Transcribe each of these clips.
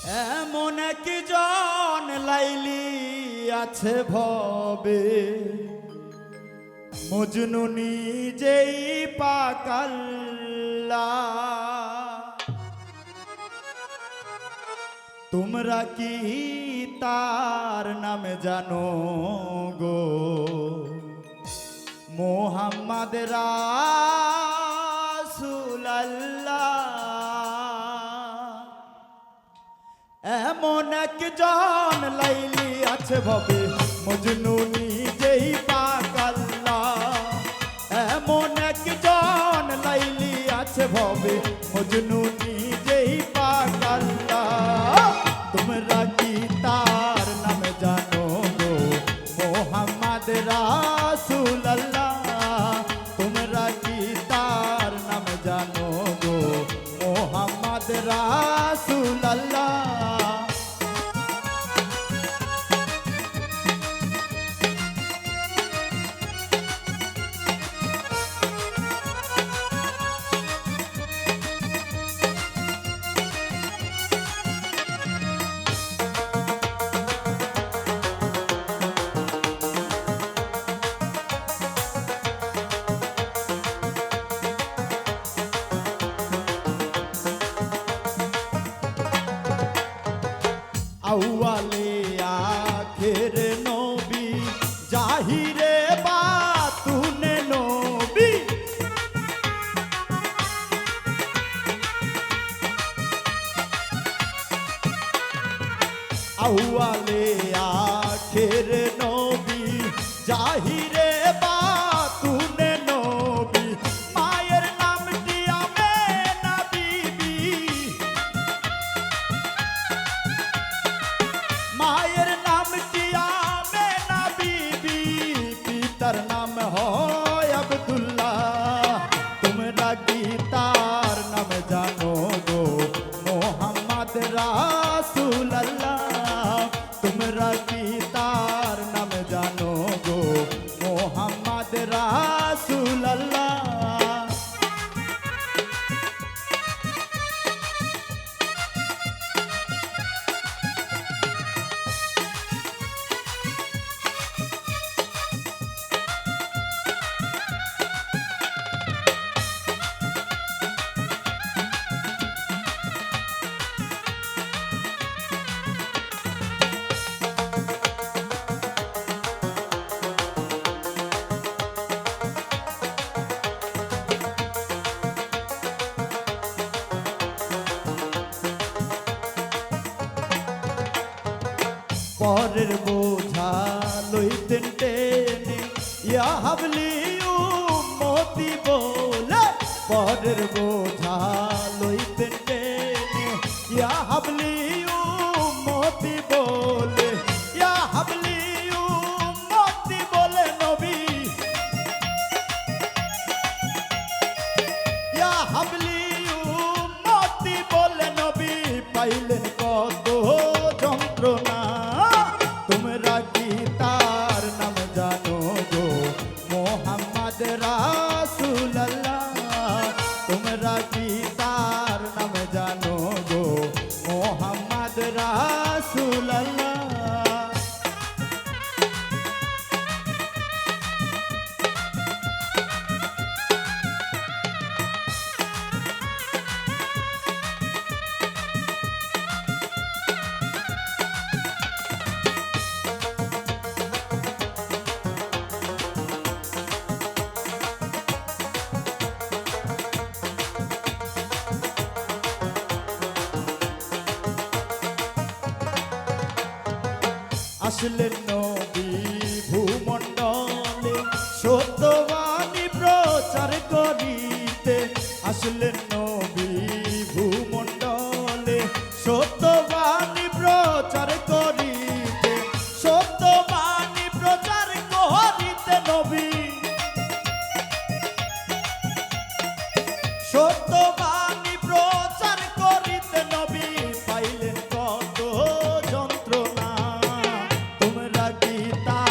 এমন একজন লাইলি আছে ভবে, মজনু নিজেই পাকাল্লা। তোমরা কি তার নামে জানো গো? মোহাম্মদ রাসূলুল্লাহ। এমন একজন লাইলি আছে ভবে, মজনু নিজেই পাকাল্লা। এমন একজন লাইলি আছে ভবে, মজনু নিজেই পাকাল্লা। তোমরা কি তার নাম জানো গো? মোহাম্মদ রাসূলুল্লাহ। তোমরা কি তার নাম জানো গো? মোহাম্মদ রাসূলুল্লাহ। আউয়ালে আখের নবী, জাহিরে বাতুনে নবী। আউয়ালে আখের নবী, জাহিরে বাতুনে নবী। মায়ের নামটি আমেনা বিবি, মায়ের নামটি আমেনা বিবি। পিতার নাম হয় আব্দুল্লাহ। তোমরা কি তার নাম জানো গো? মোহাম্মদ রাসূলুল্লাহ। তোমরা কি তার নাম জানো গো? মোহাম্মদ রাসূলুল্লাহ। পরের বোঝা লইতেন টেনে, ইয়া হাবলি উম্মতি বলে। পরের বোঝা লইতেন টেনে, ইয়া হাবলি উম্মতি বলে। ইয়া হাবলি উম্মতি বলে নবী, ইয়া হাবলি উম্মতি বলে নবী। পাইলেন কত যন্ত্রণা। তোমরা কি তার নাম জানো গো? মোহাম্মদ রাসূলুল্লাহ। তোমরা কি তার নাম জানো গো? মোহাম্মদ রাসূলুল্লাহ। আসলেন নবী ভূমণ্ডলে, সত্যবাণী প্রচার করিতে। আসলেন নবী ভূমণ্ডলে, সত্যবাণী প্রচার করিতে। সত্যবাণী প্রচার করিতে নবী, সত্যবাণী প্রচার করিতে নবী। পাইলেন কত যন্ত্রণা। তোমরা কি তার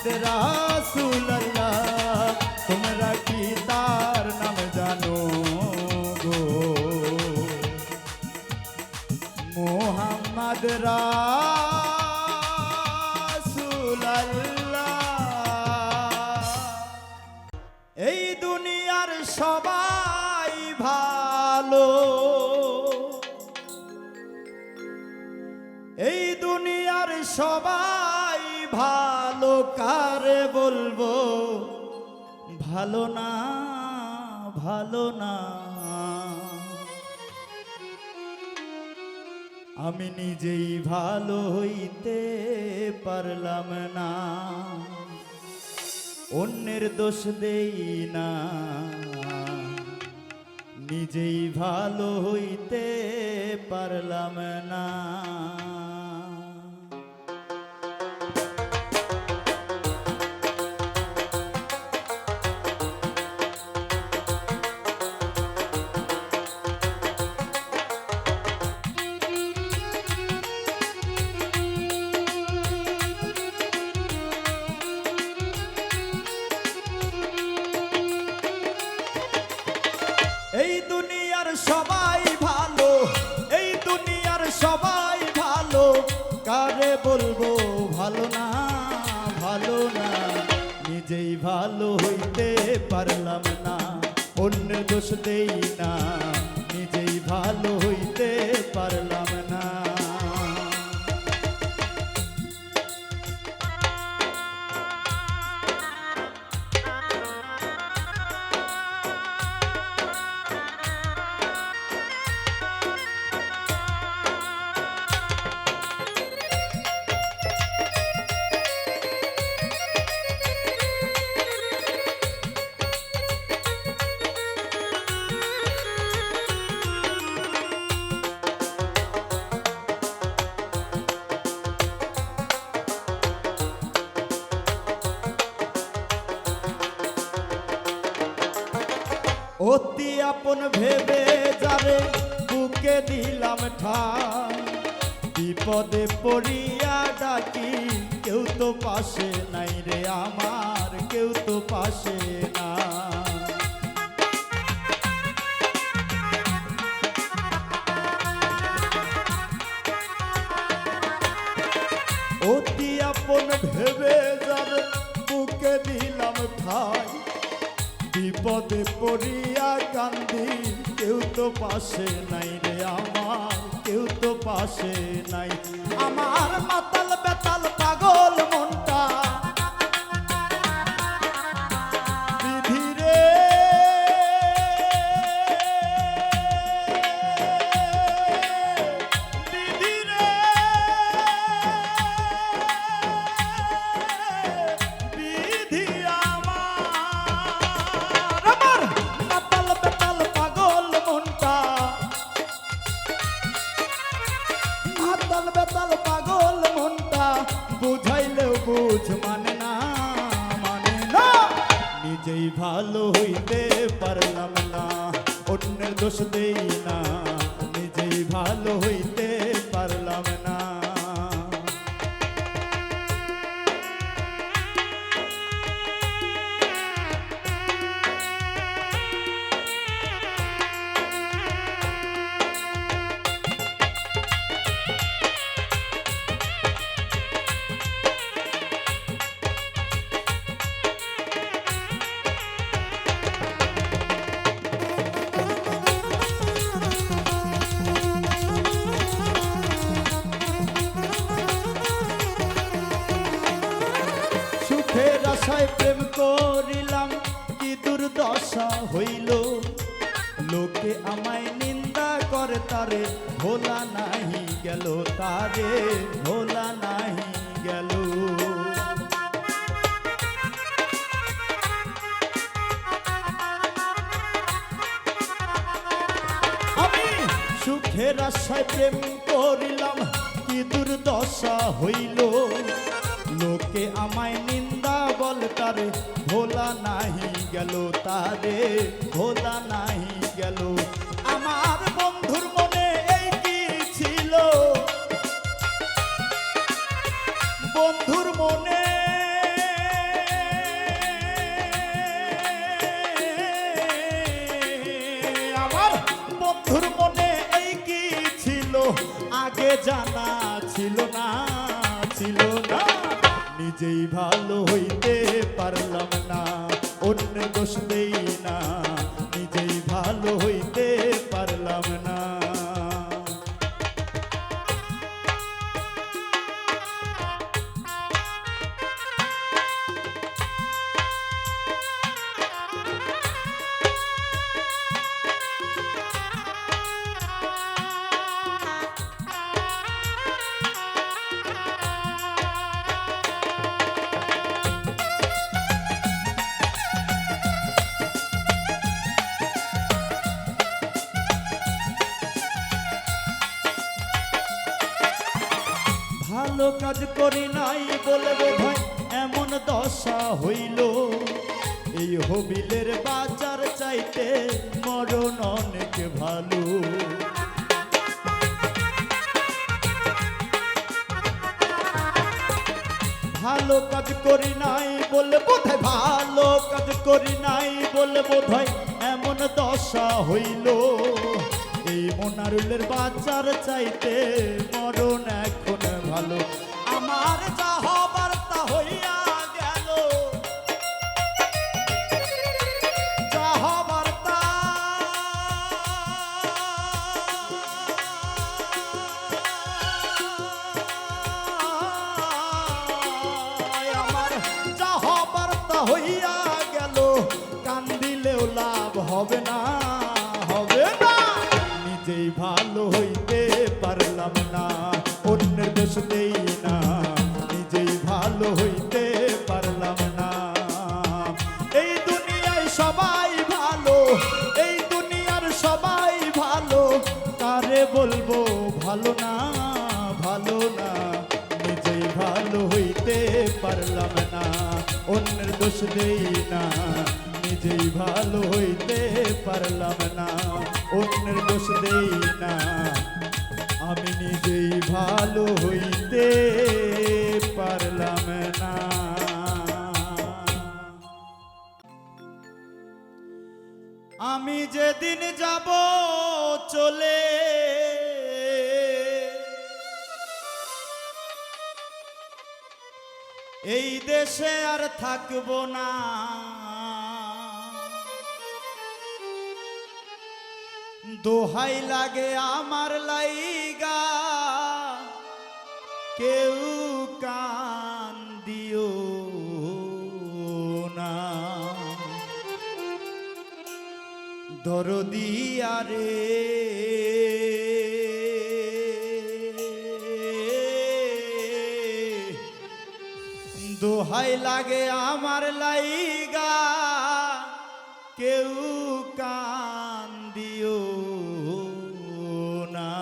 মোহাম্মদ রাসূলুল্লাহ তোমরা কি তার নাম জানো গো মোহাম্মদ রাসূলুল্লাহ এই দুনিয়ার সবাই ভালো এই দুনিয়ার সবাই ভালো কারে বলবো ভালো না ভালো না আমি নিজেই ভালো হইতে পারলাম না অন্যের দোষ দেই না নিজেই ভালো হইতে পারলাম না এই দুনিয়ার সবাই ভালো এই দুনিয়ার সবাই ভালো কারে বলবো ভালো না ভালো না নিজেই ভালো হইতে পারলাম না অন্যের দোষ দেই না নিজেই ভালো হইতে পারলাম না অতি আপন ভেবে যারে বুকে দিলাম ঠাই বিপদে পড়িয়া ডাকি কেউ তো পাশে নাই রে আমার কেউ তো পাশে না অতি আপন ভেবে যারে বুকে দিলাম ঠাই বিপদে পড়িয়া কান্দি কেউ তো পাশে নাই রে আমার কেউ তো পাশে নাই আমার মাতাল বেতাল পাগল মনটা বিধি রে বিধি রে বিধি বেতাল পাগল মনটা বুঝাইলেও বুঝ মানে না নিজেই ভালো হইতে পারলাম না অন্যের দোষ দেই না নিজেই ভালো হইতে পারলাম না সুখের আশায় প্রেম করিলাম কি দুর্দশা হইল লোকে আমায় নিন্দা করে তারে ভোলা নাহি গেল তারে ভোলা নাহি গেল আমি সুখের আশায় প্রেম করিলাম কি দুর্দশা হইল লোকে আমায় নিন্দা বল তারে ভোলা নাহি গেল তারে ভোলা নাহি গেল আমার বন্ধুর মনে এই কি ছিল বন্ধুর মনে জানা ছিল না, ছিল না। নিজেই ভালো হইতে পারলাম না, অন্যের দোষ দেই না, নিজেই ভালো হইতে পারলাম না। ভালো কাজ করি নাই বলে বোধহয় এমন দশা হইল, এই হবিলের বাজার চাইতে মরণ অনেক ভালো। ভালো কাজ করি নাই বলে বোধহয়, ভালো কাজ করি নাই বলে বোধহয় এমন দশা হইল, এই মনারুলের বাজার চাইতে মরণ এখন ভালো। আমার যা হবার তা হইয়া গেল, যা হবার তা আমার যা হবার তা হইয়া গেল, কান্দিলেও লাভ হবে না, হবে না। নিজেই ভালো হইতে পারলাম না, অন্যের দোষ দেই না, নিজেই ভালো হইতে পারলাম না। এই দুনিয়ায় সবাই ভালো, এই দুনিয়ার সবাই ভালো, কারে বলবো ভালো না, ভালো না। নিজেই ভালো হইতে পারলাম না, অন্যের দোষ দেই না, নিজেই ভালো হইতে পারলাম না, অন্যের দোষ দেই না, আমি নিজেই ভালো হইতে পারলাম না। আমি যেদিন যাব চলে, এই দেশে আর থাকবো না, দোহাই লাগে আমার লাইগা কেউ কান দিও না, দরদি আরে দোহাই লাগে আমার লাইগা কেউ কান দিও না।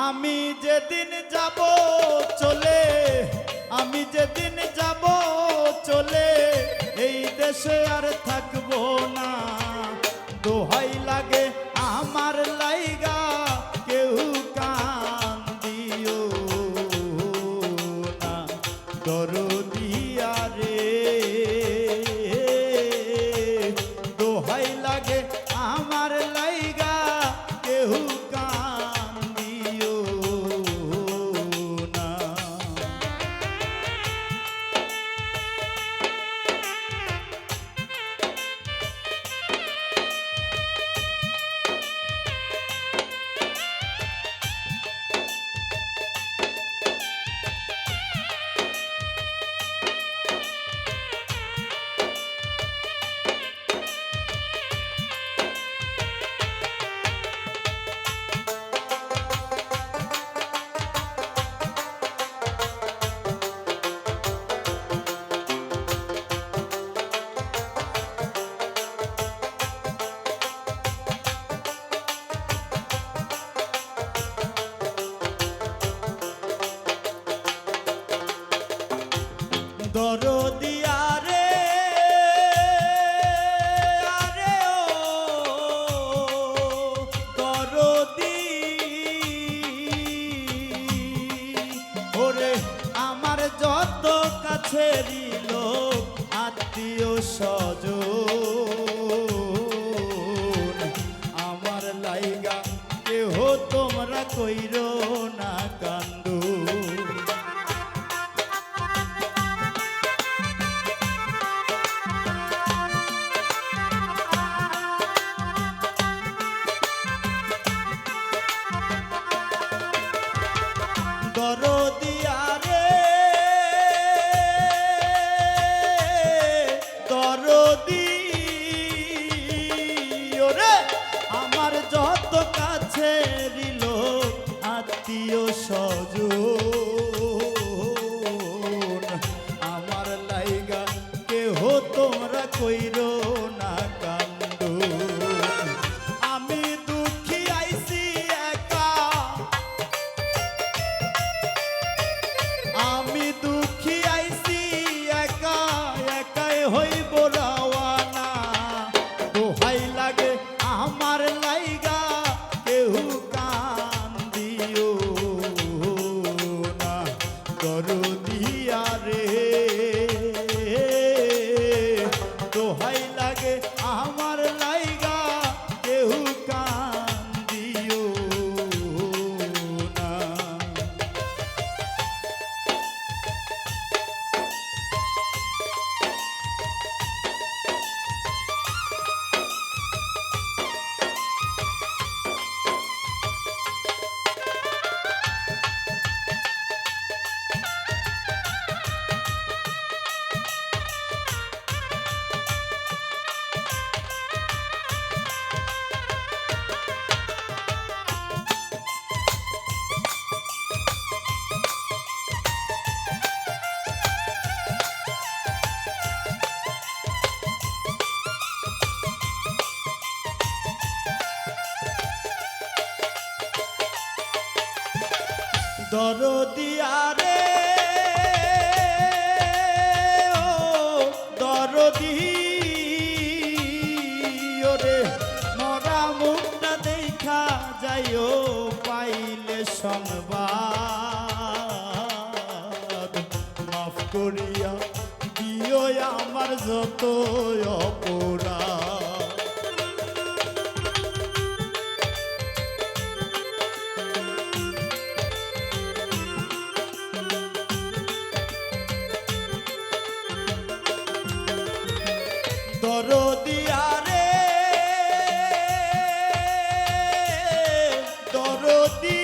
আমি যেদিন যাব চলে, আমি যেদিন যাব চলে, এই দেশে আর থাকবো না, দোহাই লাগে আমার লাইগা কেউ কান দিও না, দরদি আরে দোহাই লাগে আমার লাইগা কেউ কান দিও না। দরদি আরে আরে ও দরদি ওরে আমার যত কাছেরই লোক আত্মীয় স্বজন আমার লাইগা কেহ তো কইরো না কান্দু। দরদিয়া রে দরদি ওরে আমার যত কাছের লোক আত্মীয় স্বজন আমার লাইগা কেহ তোমরা কইরো না কান্দু। আমি দুঃখী আইছি একা, আমি দুঃখী আইছি একা, একাই হইব রওয়ানা। দোহাই লাগে আমার লাইগা কেউ কান্দিও না দরদিয়া রে। দোহাই লাগে আমার লাইগা কেউ কান্দিও না। দরদিয়া রে ও দরদি ওরে মরা মুখটা দেখা যাইও পাইলে সংবাদ। মাফ করিয়া দিও আমার যত অপরাধ। দরদিয়া রে দরদি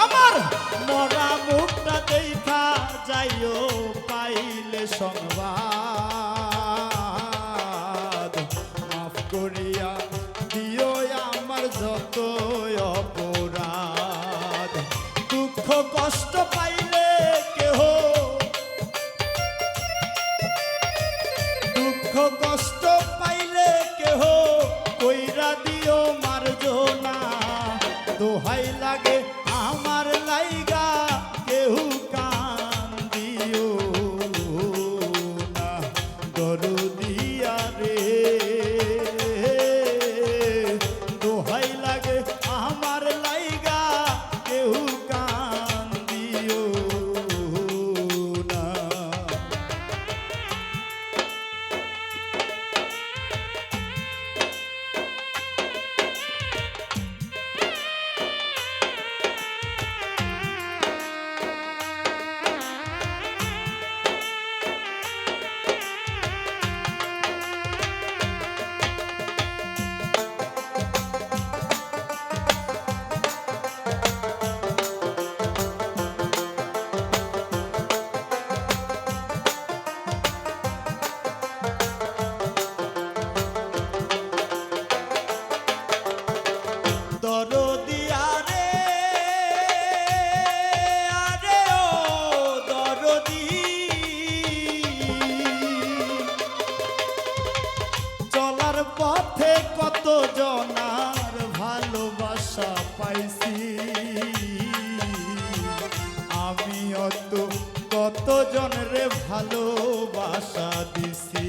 আমার মরা মুখটা দেখা যাইও পাইলে সংবাদ। মাফ করিয়া দিও আমার যত অপরাধ। দুঃখ কষ্ট পাইলে কেহ, দুঃখ কষ্ট পাইলে কেহ কইরা দিও মার্জনা। দোহাই লাগে আমার লাইগা কেহ কান্দিও না দরদিয়া রে। দোহাই লাগে আমার লাইগা কেহ কান্দিও না। দরদিয়া রে আরে ও দরদি চলার পথে কত জনার ভালোবাসা পাইছি। আমি অত কত জনরে ভালোবাসা দিছি।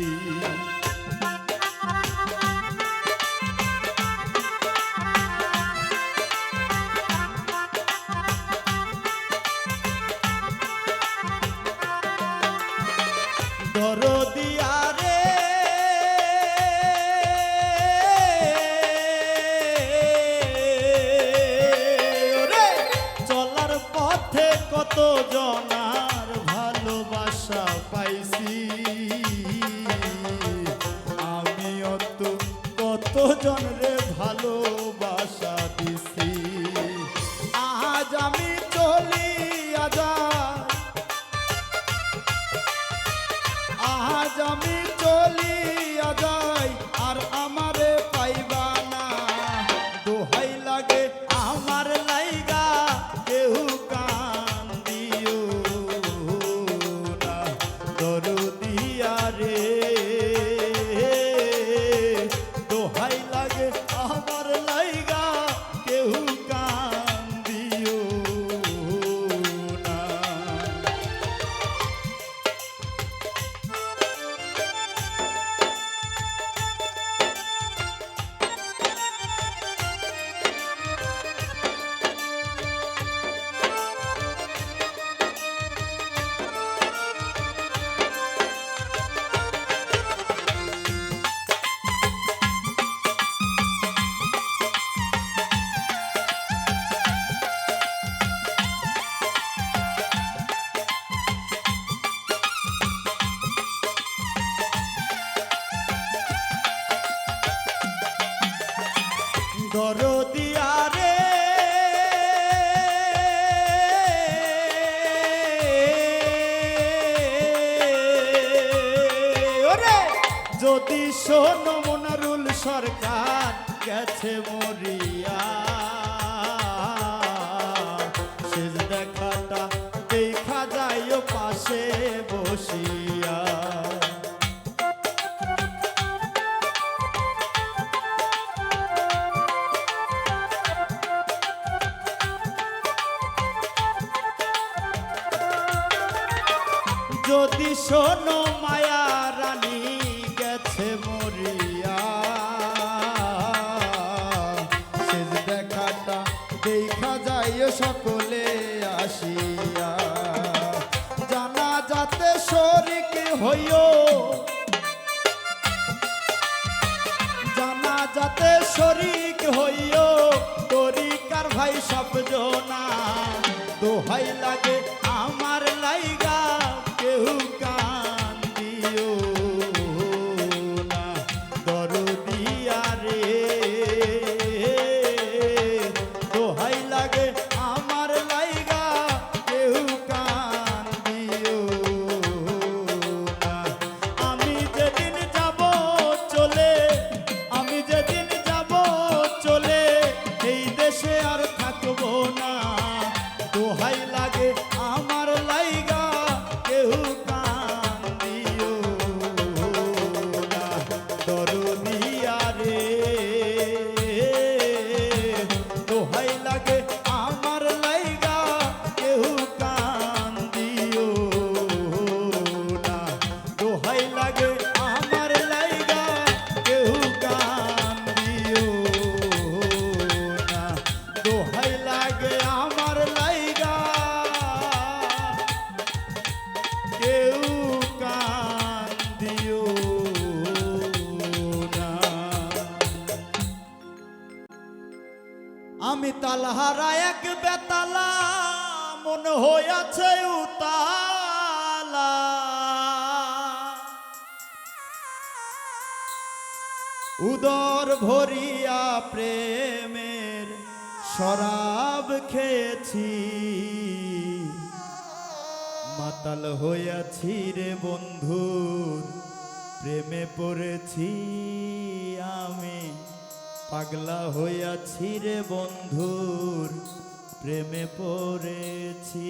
দরদিয়া রে যদি শোনো মনারুল সরকার গেছে মরিয়া, শেষ দেখাটা দেখা যাইও পাশে বসিয়া। যদি শোনো মায়া রানী গেছে মরিয়া, শেষ দেখাটা দেখা যায় সকলে আসিয়া। জানা যাতে শরিক হইও, জানা যাতে শরিক হইও, তরিকার ভাই সব জনা। দোহাই লাগে আমার লাইগা কেউ কান্দিও না, দরদিয়া রে। দোহাই লাগে আমার লাইগা কেউ কান্দিও না। আমি যেদিন যাব চলে, আমি যেদিন যাব চলে, এই দেশে আর থাকবো না। দোহাই লাগে আমার লাইগা কেউ কান্দিও না, দরদিয়া রে। দোহাই লাগে আমার লাইগা কেউ কান্দিও না, দোহাই লাগে আমার লাইগা কেউ কান্দিও না, দোহাই লাগে আমার লাইগা কেউ কান্দিও না। আমি তালহারা এক বেতালা, মন হইয়াছে উতালা। উদর ভরিয়া প্রেমের শরাব খেয়েছি, মাতাল হইয়াছি রে বন্ধুর প্রেমে পড়েছি আমি। পাগলা হইয়াছি রে বন্ধুর প্রেমে পড়েছি।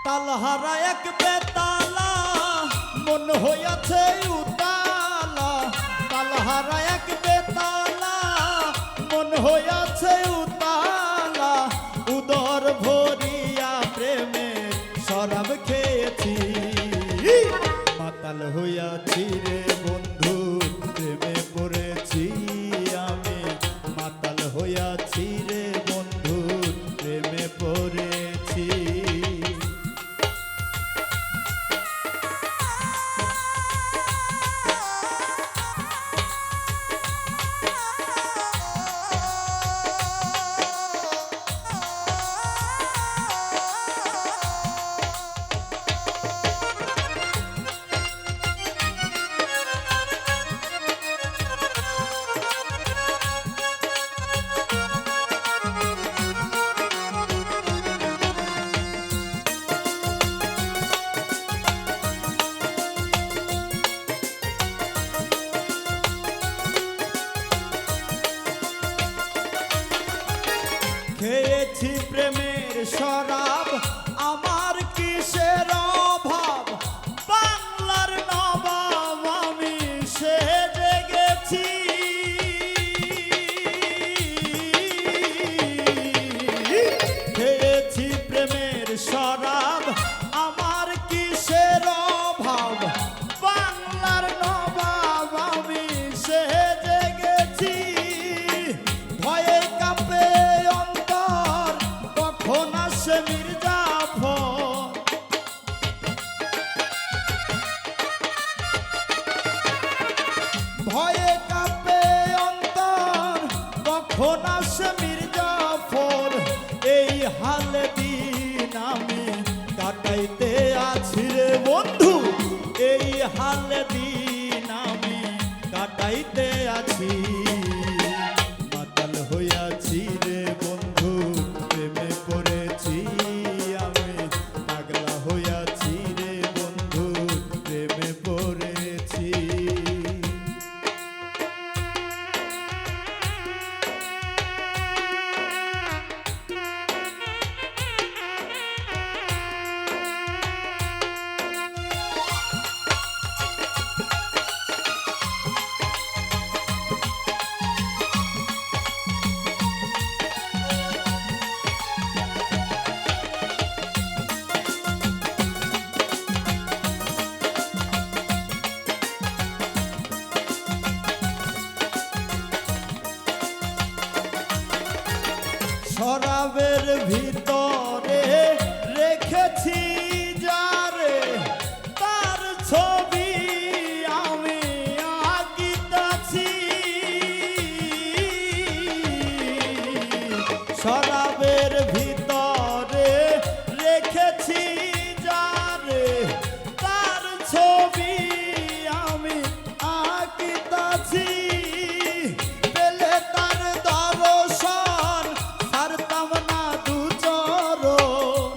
তালহারা এক বেতালা, মন হইয়াছে উতালা। তালহারা এক বেতালা, মন হইয়াছে উতালা। উদর ভরিয়া প্রেমে শরাব খেয়েছি, মাতাল হইয়াছি রে বন্ধু প্রেমে পড়েছি আমি। মাতাল হইয়াছি রে বন্ধু প্রেমে পড়েছি। খেয়েছি প্রেমের শরাব, আমার কিসের অভাব। বাংলার নবাব আমি সেজে গেছি। খেয়েছি প্রেমের শরাব, আমার কিসের অভাব। বাংলার নবাব আমি সেজে গেছি। ভয়ে কাঁপে অন্তর, কখন আসে মির্জাফর। ভয়ে কাঁপে অন্তর, কখন আসে মির্জাফর। শরাবের ভিতরে রেখেছি যারে তার ছবি আমি আঁকিতাছি। শরাবের ভিতরে রেখেছি যারে তার ছবি আমি আঁকিতাছি। পেলে তার দর্শন ছাড়তাম না দু চরণ।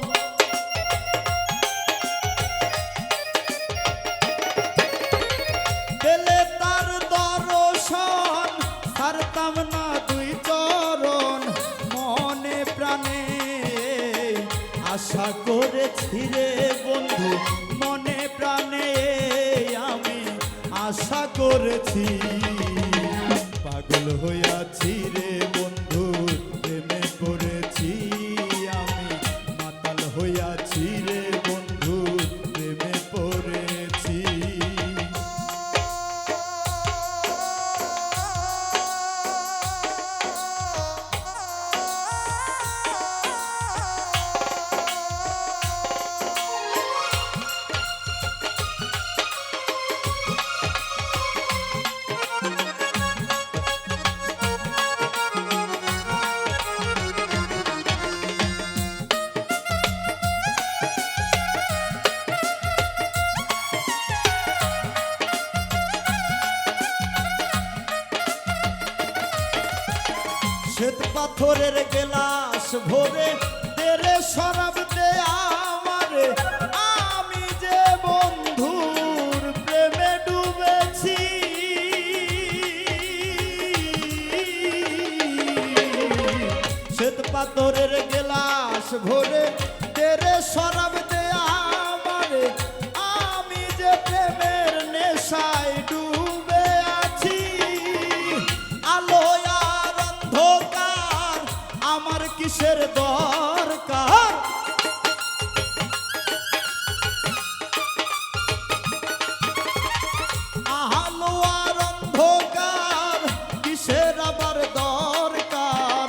পেলে তার দর্শন ছাড়তাম না দুই চরণ। মনে প্রাণে আশা করেছি রে বন্ধু, মনে প্রাণে আমি আশা করেছি। পাগল হইয়াছি রে বন্ধু, প্রেমে পড়েছি আমি। মাতাল হইয়াছি রে বন্ধু, প্রেমে পড়েছি। শ্বেত পাথরের গেলাস ভরে তেরে শরাব দে আমারে। আমি যে বন্ধুর প্রেমে ডুবেছি। শ্বেত পাথরের গেলাস ভরে তেরে শরাব দে আমারে। আমি যে প্রেমের নেশায় ডুবে আছি। আলো আমার কিসের দরকার? আলো আর অন্ধকার কিসের আবার দরকার?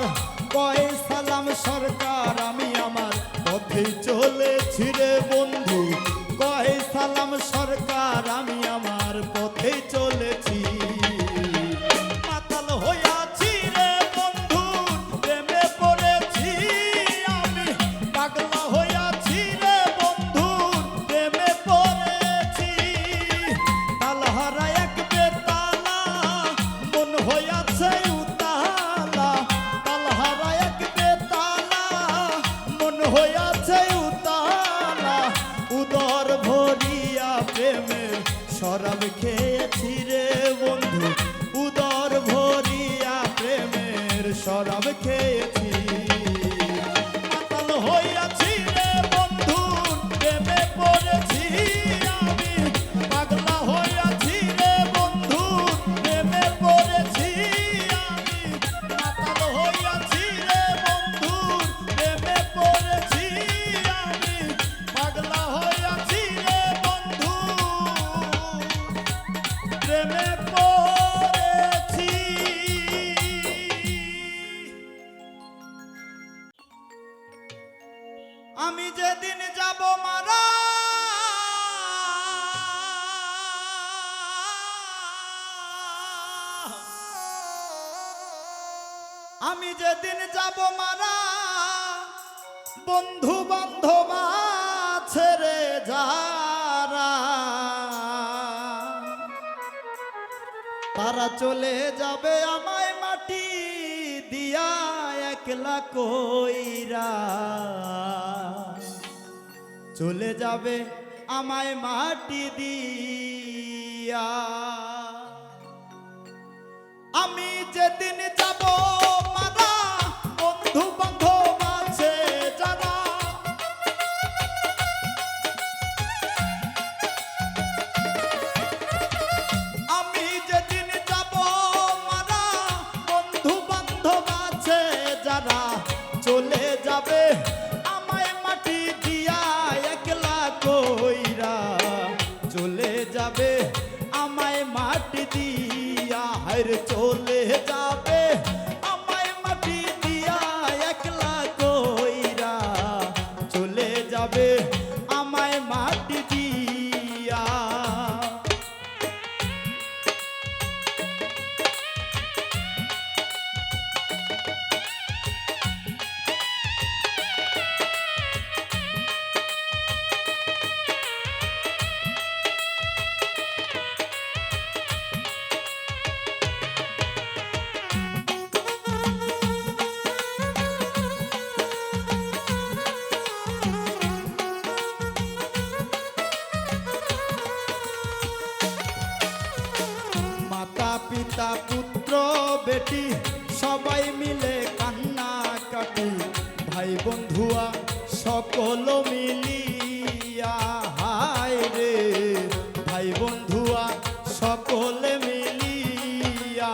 কয় সালাম সরকার আমি আমার পথে চলেছি রে বন্ধু। কয় সালাম সরকার আমি আমার পথে চলেছি। মাতাল হইয়াছি রে বন্ধু, প্রেমে পড়েছি আমি। পাগলা হইয়াছি রে বন্ধু, প্রেমে পড়েছি। তালহারা এক বেতালা মন হইয়াছে উতালা। তালহারা এক বেতালা মন হইয়াছে উতালা। উদর ভরিয়া প্রেমের শরাব খেয়েছি রে বন্ধু। উদর ভরিয়া প্রেমের শরাব খেয়েছি। মাতাল হইয়াছি রে বন্ধু, প্রেমে পড়েছি আমি। পাগলা হইয়াছি রে বন্ধু, প্রেমে পড়েছি আমি। মাতাল হইয়াছি রে বন্ধু, প্রেমে পড়েছি আমি। পাগলা হইয়াছি রে বন্ধু, প্রেমে পড়েছি। আমি যেদিন যাব মারা, আমি যেদিন যাব মারা, বন্ধু বান্ধব ছেড়ে যারা তারা চলে যাবে আমায় মাটি দিয়া একলা কইরা। চলে যাবে আমায় মাটি দিয়া। আমি যেদিন যাব মারা, বন্ধু বান্ধব আছে যারা আমি যেদিন যাব মারা, বন্ধু বান্ধব আছে যারা চলে যাবে আমায় মাটি দিয়া একলা কইরা। চলে যাবে আমায় মাটি দিয়া, হায়রে চলে যাবে আমায় মাটি দিয়া একলা কইরা। পিতা পুত্র বেটি সবাই মিলে কান্না কাটি, ভাই বন্ধুয়া সকল মিলিয়া, হায় রে ভাই বন্ধুয়া সকলে মিলিয়া।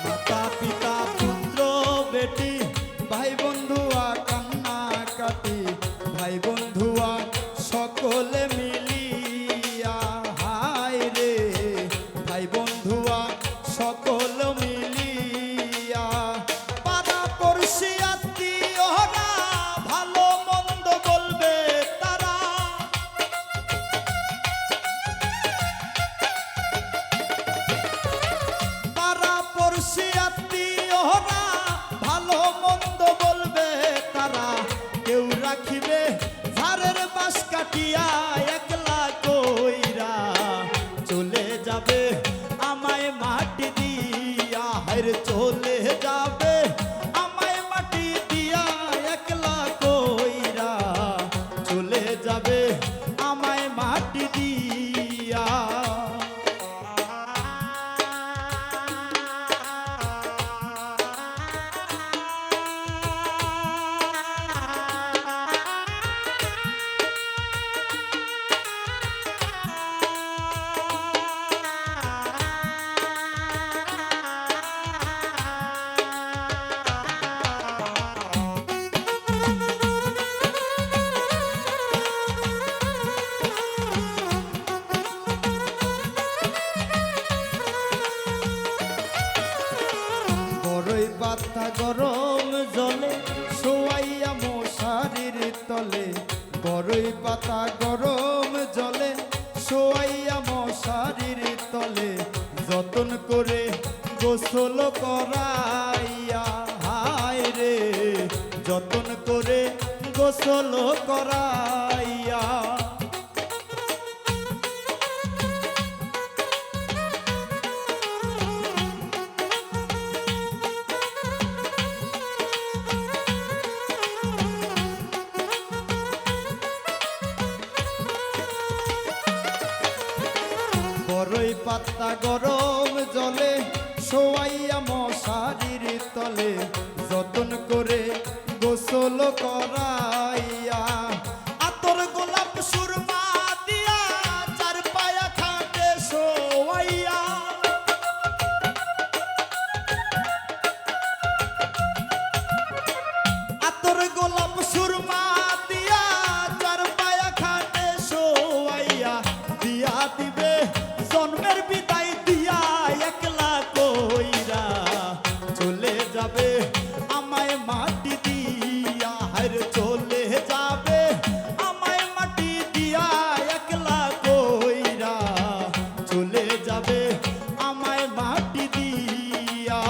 মাতা পিতা পুত্র বেটি ভাই বন্ধুয়া কান্না কাটি, ভাই বন্ধুয়া সকলে মিলিয়া, হায় রে ভাই বন্ধুয়া সকল মিলিয়া। পাড়া পড়শি আত্মীয়রা ভালো মন্দ বলবে তারা, পাড়া পড়শি আত্মীয়রা ভালো মন্দ বলবে তারা, কেউ রাখিবে ঝাড়ের বাঁশ কাটিয়া একলা কইরা, চলে যাবে আমায় মাটি দিয়া, হায়রে চলে যাবে আমায় মাটি দিয়া একলা কইরা, চলে যাবে আমায় মাটি দিয়া। বড়ই পাতা গরম জলে শোয়াইয়া মশারির তলে, বড়ই পাতা গরম জলে শোয়াইয়া মশারির তলে, যতন করে গোসল করাইয়া, হায় রে যতন করে গোসল করাইয়া। বড়ই পাতা গরম জলে শোয়াইয়া মশারির তলে, যতন করে গোসল করাইয়া। আতর গোলাপ সুরমা দিয়া চার পায়া খাটে শোয়াইয়া, আতর গোলাপ সুরমা দিয়া চার পায়া খাটে শোয়াইয়া, দিয়া দিবে জন্মের বিদায় দিয়া একলা কইরা, চলে যাবে আমায় মাটি দিয়া, হায়রে চলে যাবে আমায় মাটি দিয়া একলা কইরা, চলে যাবে আমায় মাটি দিয়া।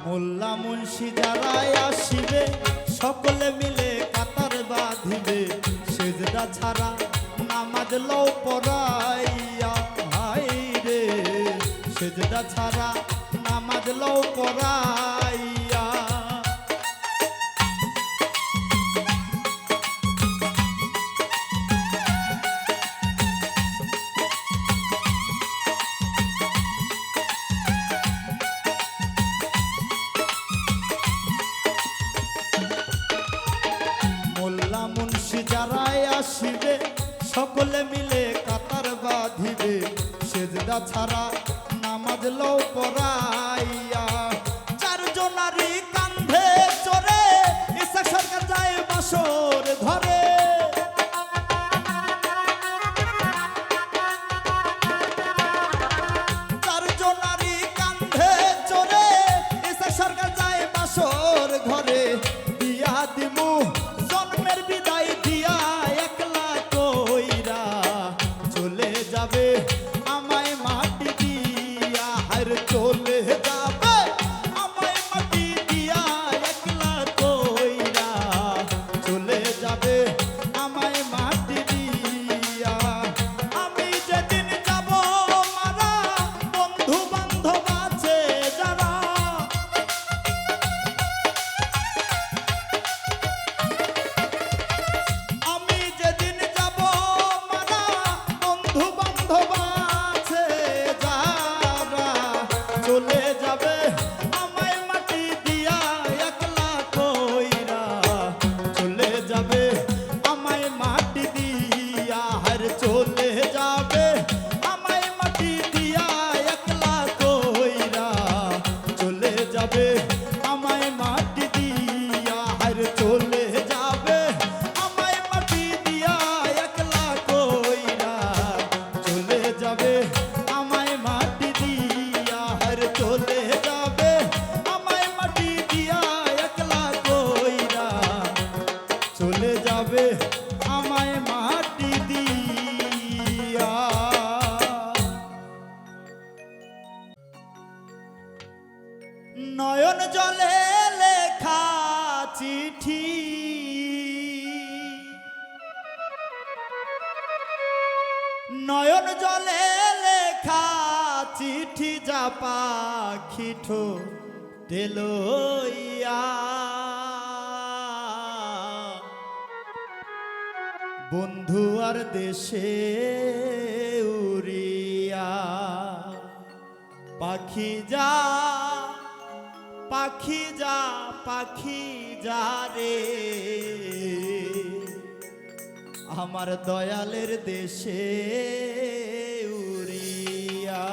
মোল্লা মুন্সি যারাই আসিবে সকলে মিলে কাতার বাঁধিবে, সেজদা ছাড়া নামাজ লও পড়াইয়া, হায় রে সেজদা ছাড়া নামাজ লও পড়াইয়া। মোল্লা মুন্সি যারাই আসিবে সকলে মিলে কাতার বাঁধিবে, সেজদা ছাড়া নামাজ লও পড়াইয়া। চার যাবে আমায় মাটি দিয়া, হায়রে চলে যাবে আমায় মাটি দিয়া, একলা কইরা চলে যাবে আমায় মাটি দিয়া, হায়রে চলে যাবে আমায় মাটি দিয়া, একলা কইরা চলে যাবে আমায় মাটি দিয়া। নয়ন জলে লেখা চিঠি, নয়ন জলে লেখা চিঠি, যা পাখি ঠোঁটে লইয়া, বন্ধু আর দেশে উড়িয়া। পাখি যা পাখি যা পাখি যা রে, আমার দয়ালের দেশে উড়িয়া।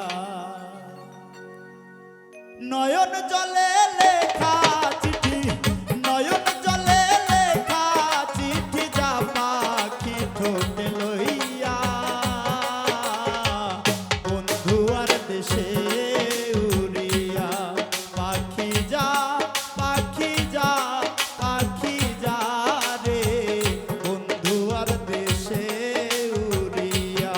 নয়ন জলে লেখা চিঠি, নয়ন জলে লেখা চিঠি, যা পাখি ঠোঁটে লইয়া, বন্ধু আর দেশে উড়িয়া। পাখি যা পাখি যা পাখি যা রে, বন্ধু আর দেশে উড়িয়া।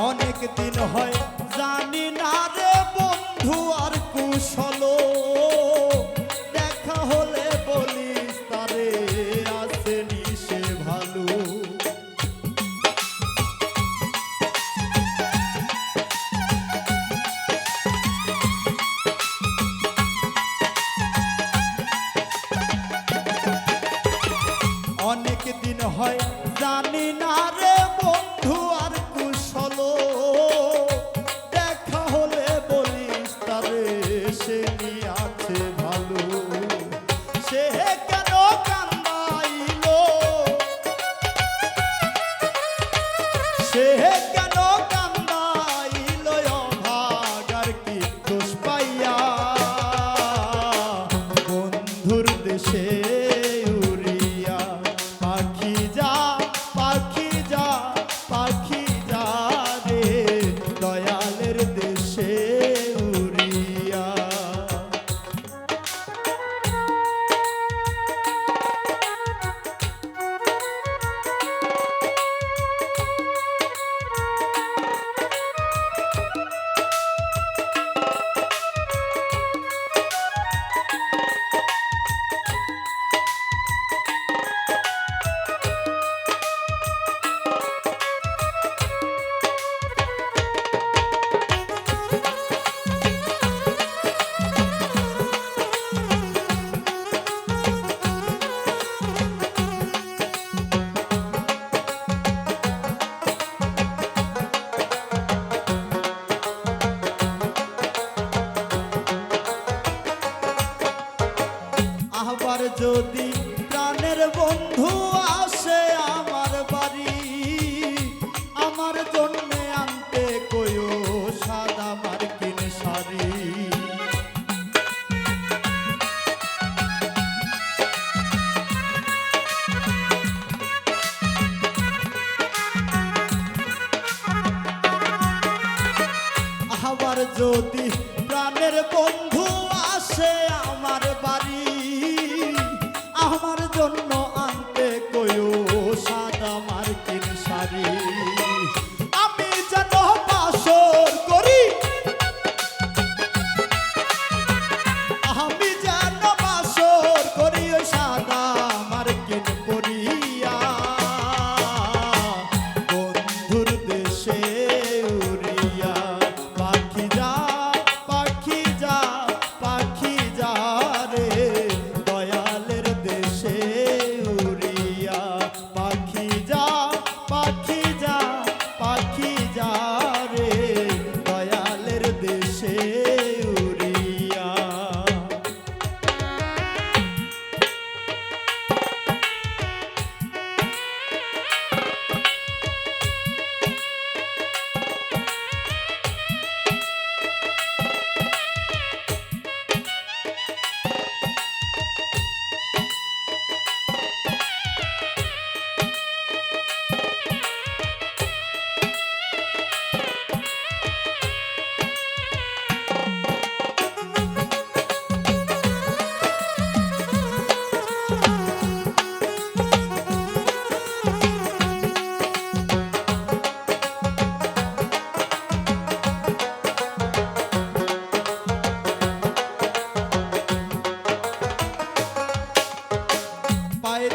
অনেক দিন হয় জানি না রে বন্ধু আর কুশল, দেখা হলে বলিস তারে আসেনি সে ভালো। অনেক দিন হয় জানি না রে বন্ধু আর কুশল, দেখা হলে বলিস তারে সে আছে ভালো। সে কেন কান্দাইল, সে কেন কান্দাইল, অভাগার কি দোষ পাইয়া, বন্ধুর দেশে উড়িয়া। পাখি যা পাখি যা পাখি যা রে, দয়ালের দেশে উড়িয়া। আবার যদি প্রাণের বন্ধু আসে আমার বাড়ি, আমার জন্যে আনতে কইও সাদা মার্কিন শাড়ি। আবার যদি প্রাণের বন্ধু আসে আমার বাড়ি,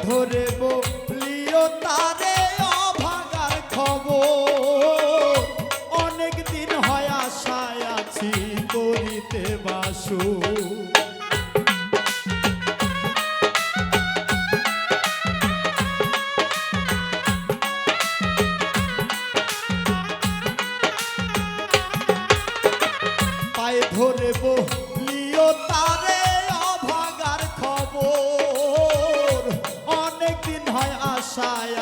ধরে বলিও তারে অভাগার খবর, অনেক দিন হয় আশায় আছি করিতে বাসু। পায়ে ধরে বলিও তারে অভাগার খবর, অনেক দিন হয় আশায়